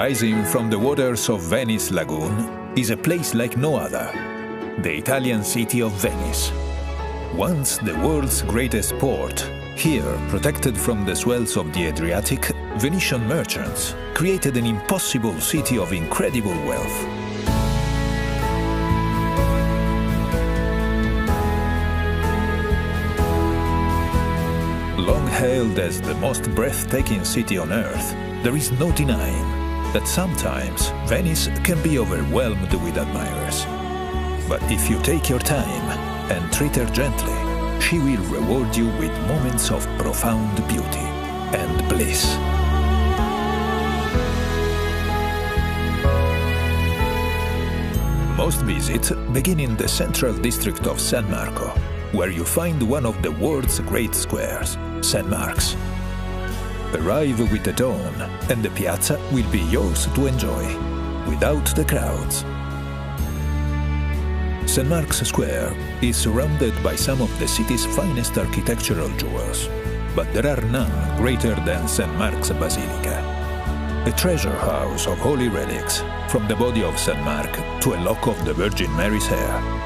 Rising from the waters of Venice Lagoon is a place like no other, the Italian city of Venice. Once the world's greatest port, here, protected from the swells of the Adriatic, Venetian merchants created an impossible city of incredible wealth. Long hailed as the most breathtaking city on earth, there is no denying that sometimes Venice can be overwhelmed with admirers. But if you take your time and treat her gently, she will reward you with moments of profound beauty and bliss. Most visits begin in the central district of San Marco, where you find one of the world's great squares, St. Mark's. Arrive with the dawn, and the piazza will be yours to enjoy, without the crowds. St. Mark's Square is surrounded by some of the city's finest architectural jewels, but there are none greater than St. Mark's Basilica, a treasure house of holy relics, from the body of St. Mark to a lock of the Virgin Mary's hair.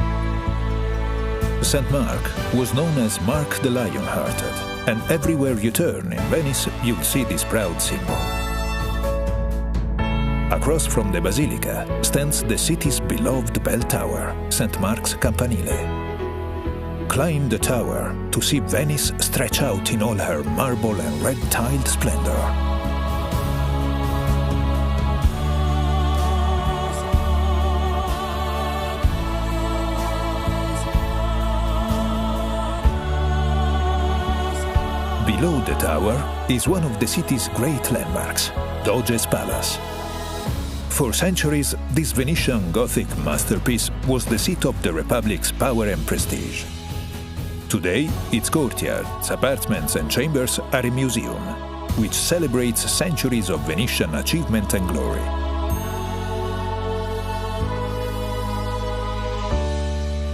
St. Mark was known as Mark the Lion-Hearted, and everywhere you turn in Venice, you'll see this proud symbol. Across from the Basilica stands the city's beloved bell tower, St. Mark's Campanile. Climb the tower to see Venice stretch out in all her marble and red-tiled splendor. Below the tower is one of the city's great landmarks, Doge's Palace. For centuries, this Venetian Gothic masterpiece was the seat of the Republic's power and prestige. Today, its courtyards, apartments and chambers are a museum, which celebrates centuries of Venetian achievement and glory.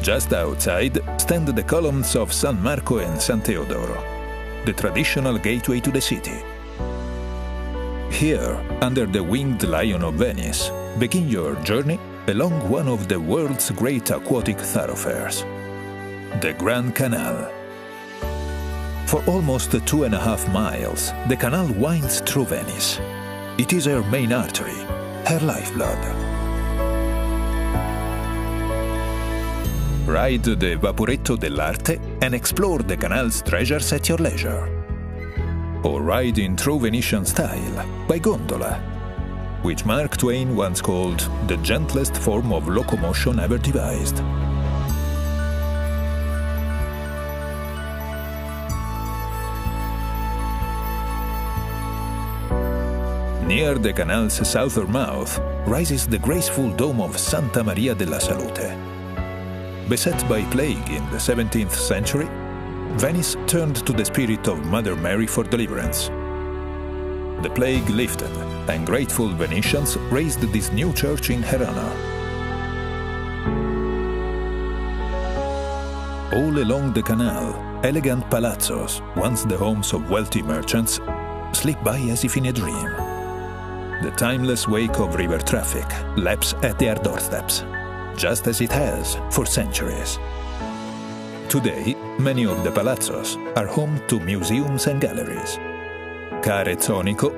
Just outside stand the columns of San Marco and San Teodoro, the traditional gateway to the city. Here, under the winged lion of Venice, begin your journey along one of the world's great aquatic thoroughfares, the Grand Canal. For almost 2.5 miles, the canal winds through Venice. It is her main artery, her lifeblood. Ride the Vaporetto dell'Arte and explore the canal's treasures at your leisure. Or ride in true Venetian style by gondola, which Mark Twain once called the gentlest form of locomotion ever devised. Near the canal's southern mouth rises the graceful dome of Santa Maria della Salute. Beset by plague in the 17th century, Venice turned to the spirit of Mother Mary for deliverance. The plague lifted, and grateful Venetians raised this new church in her honor. All along the canal, elegant palazzos, once the homes of wealthy merchants, slip by as if in a dream. The timeless wake of river traffic laps at their doorsteps, just as it has for centuries. Today, many of the palazzos are home to museums and galleries. Carezzonico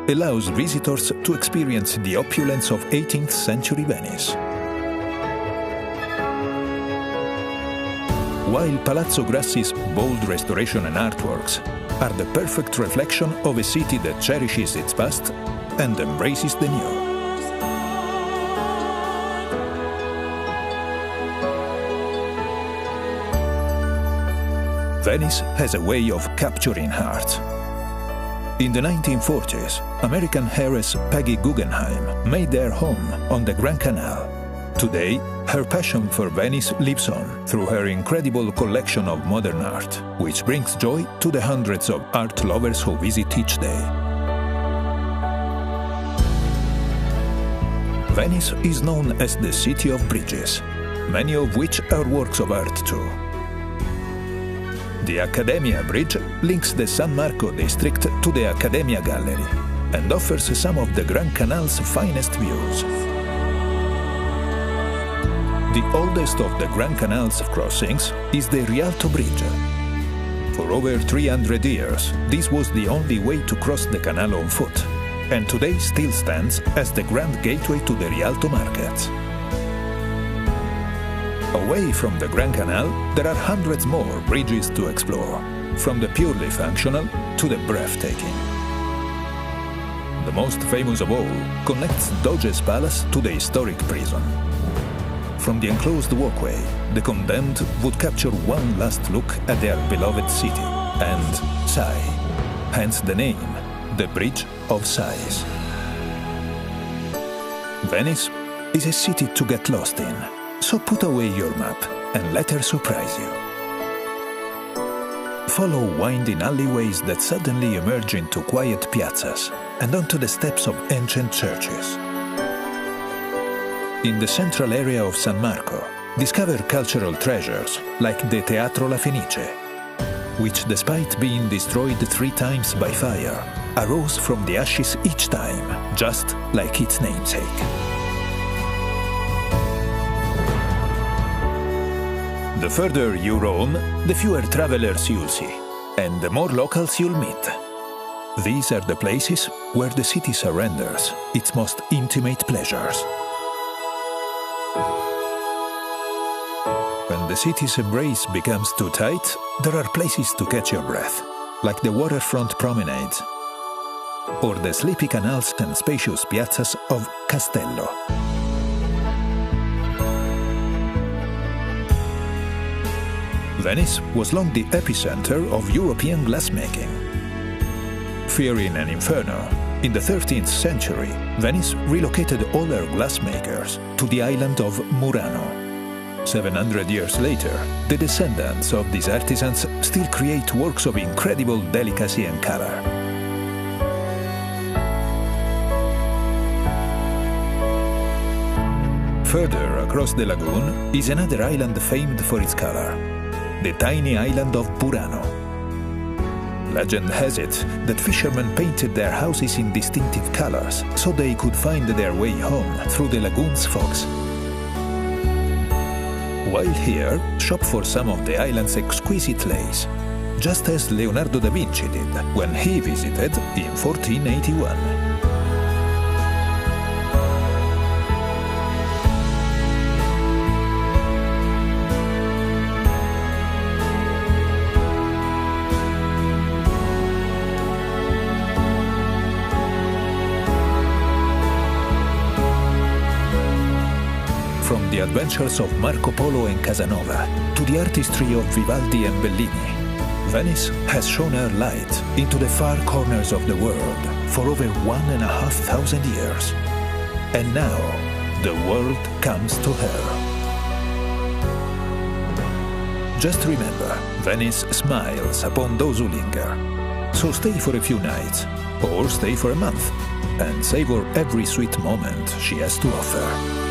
allows visitors to experience the opulence of 18th century Venice. While Palazzo Grassi's bold restoration and artworks are the perfect reflection of a city that cherishes its past and embraces the new. Venice has a way of capturing hearts. In the 1940s, American heiress Peggy Guggenheim made their home on the Grand Canal. Today, her passion for Venice lives on through her incredible collection of modern art, which brings joy to the hundreds of art lovers who visit each day. Venice is known as the City of Bridges, many of which are works of art too. The Accademia Bridge links the San Marco district to the Accademia Gallery, and offers some of the Grand Canal's finest views. The oldest of the Grand Canal's crossings is the Rialto Bridge. For over 300 years, this was the only way to cross the canal on foot, and today still stands as the grand gateway to the Rialto markets. Away from the Grand Canal, there are hundreds more bridges to explore, from the purely functional to the breathtaking. The most famous of all connects Doge's Palace to the historic prison. From the enclosed walkway, the condemned would capture one last look at their beloved city and sigh, hence the name, the Bridge of Sighs. Venice is a city to get lost in, so put away your map and let her surprise you. Follow winding alleyways that suddenly emerge into quiet piazzas and onto the steps of ancient churches. In the central area of San Marco, discover cultural treasures like the Teatro La Fenice, which, despite being destroyed 3 times by fire, arose from the ashes each time, just like its namesake. The further you roam, the fewer travelers you'll see, and the more locals you'll meet. These are the places where the city surrenders its most intimate pleasures. When the city's embrace becomes too tight, there are places to catch your breath, like the waterfront promenades, or the sleepy canals and spacious piazzas of Castello. Venice was long the epicenter of European glassmaking. Fearing an inferno, in the 13th century, Venice relocated all her glassmakers to the island of Murano. 700 years later, the descendants of these artisans still create works of incredible delicacy and color. Further across the lagoon is another island famed for its color, the tiny island of Burano. Legend has it that fishermen painted their houses in distinctive colors so they could find their way home through the lagoon's fogs. While here, shop for some of the island's exquisite lace, just as Leonardo da Vinci did when he visited in 1481. From the adventures of Marco Polo and Casanova to the artistry of Vivaldi and Bellini, Venice has shone her light into the far corners of the world for over 1,500 years. And now, the world comes to her. Just remember, Venice smiles upon those who linger. So stay for a few nights, or stay for a month, and savor every sweet moment she has to offer.